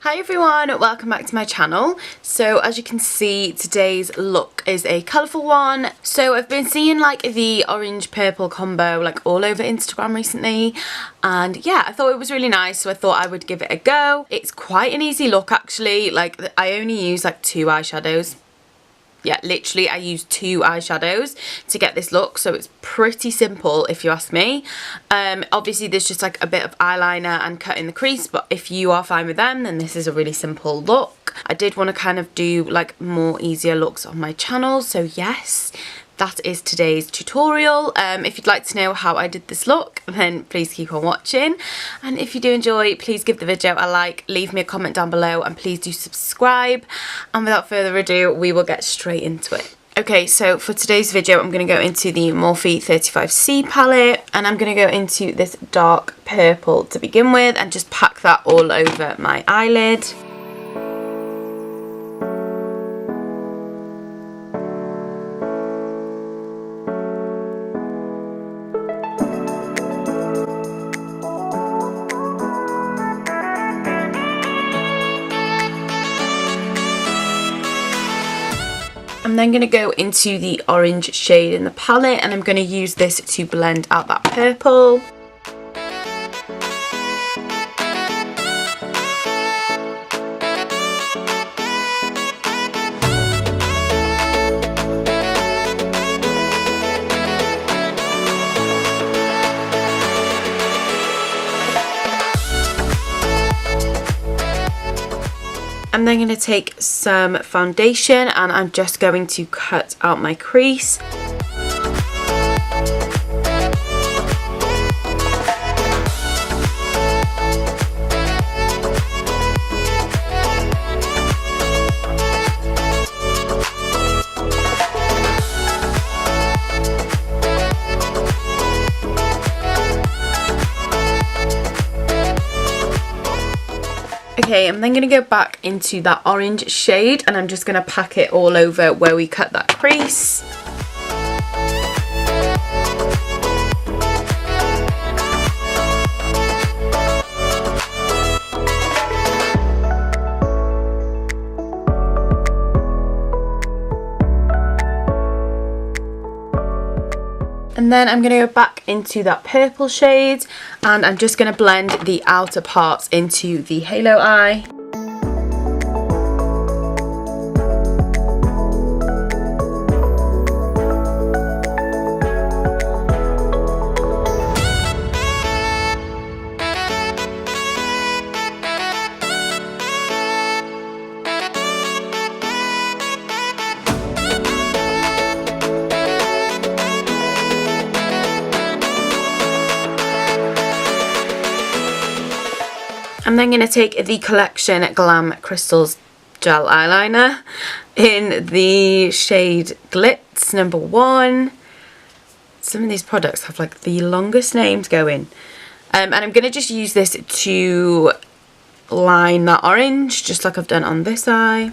Hi everyone, welcome back to my channel. So as you can see, today's look is a colourful one. So I've been seeing like the orange purple combo like all over Instagram recently, and yeah, I thought it was really nice, so I thought I would give it a go. It's quite an easy look actually. Like I only use like 2 eyeshadows. Yeah, literally I used 2 eyeshadows to get this look, so it's pretty simple if you ask me. Obviously there's just like a bit of eyeliner and cut in the crease, but if you are fine with them, then this is a really simple look. I did want to kind of do like more easier looks on my channel, so yes, that is today's tutorial. If you'd like to know how I did this look, then please keep on watching. And if you do enjoy, please give the video a like, leave me a comment down below, and please do subscribe. And without further ado, we will get straight into it. Okay, so for today's video, I'm going to go into the Morphe 35C palette, and I'm going to go into this dark purple to begin with, and just pack that all over my eyelid. I'm then going to go into the orange shade in the palette, and I'm going to use this to blend out that purple. I'm then going to take some foundation, and I'm just going to cut out my crease. Okay, I'm then going to go back into that orange shade, and I'm just going to pack it all over where we cut that crease. And then I'm going to go back into that purple shade, and I'm just going to blend the outer parts into the halo eye. I'm then going to take the Collection Glam Crystals Gel Eyeliner in the shade Glitz number 1. Some of these products have like the longest names going. And I'm going to just use this to line that orange, just like I've done on this eye.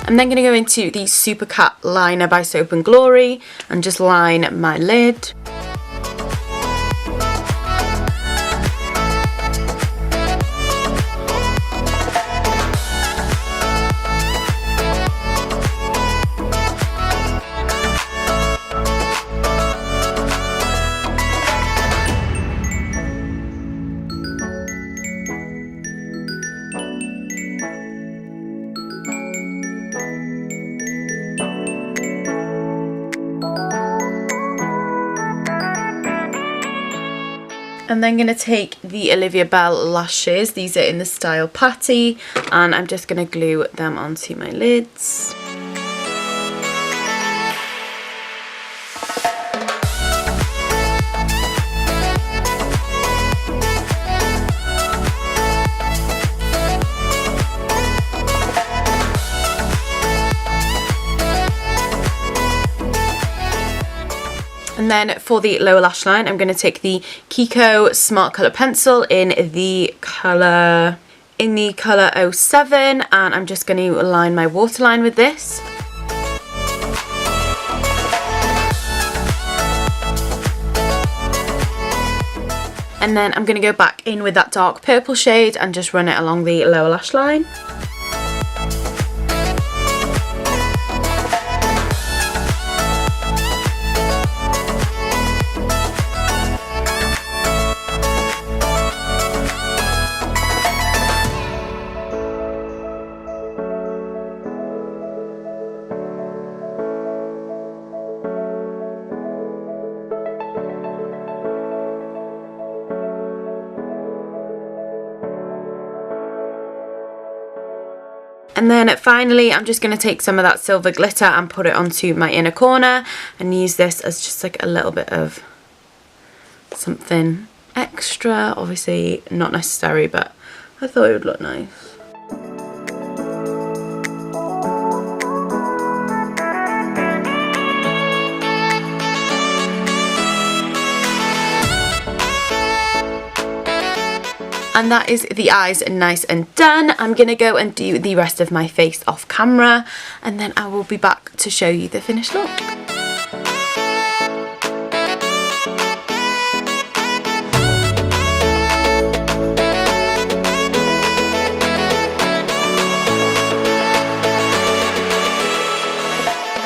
I'm then going to go into the Super Cat Liner by Soap & Glory and just line my lid. I'm then going to take the Olivia Bell lashes. These are in the style Patty, and I'm just going to glue them onto my lids. And then for the lower lash line, I'm going to take the Kiko Smart Colour Pencil in the colour 07, and I'm just going to align my waterline with this. And then I'm going to go back in with that dark purple shade and just run it along the lower lash line. And then finally, I'm just going to take some of that silver glitter and put it onto my inner corner and use this as just like a little bit of something extra. Obviously not necessary, but I thought it would look nice. And that is the eyes nice and done. I'm going to go and do the rest of my face off camera, and then I will be back to show you the finished look.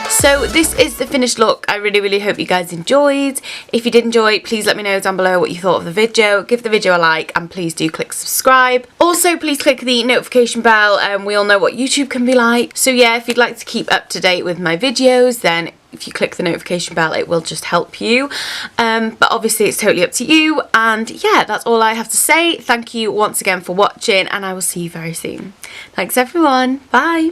So this is the finished look. I really hope you guys enjoyed. If you did enjoy, please let me know down below what you thought of the video. Give the video a like and please do click subscribe. Also, please click the notification bell. We all know what YouTube can be like. So yeah, if you'd like to keep up to date with my videos, then if you click the notification bell, it will just help you. But obviously it's totally up to you. And yeah, that's all I have to say. Thank you once again for watching, and I will see you very soon. Thanks everyone. Bye.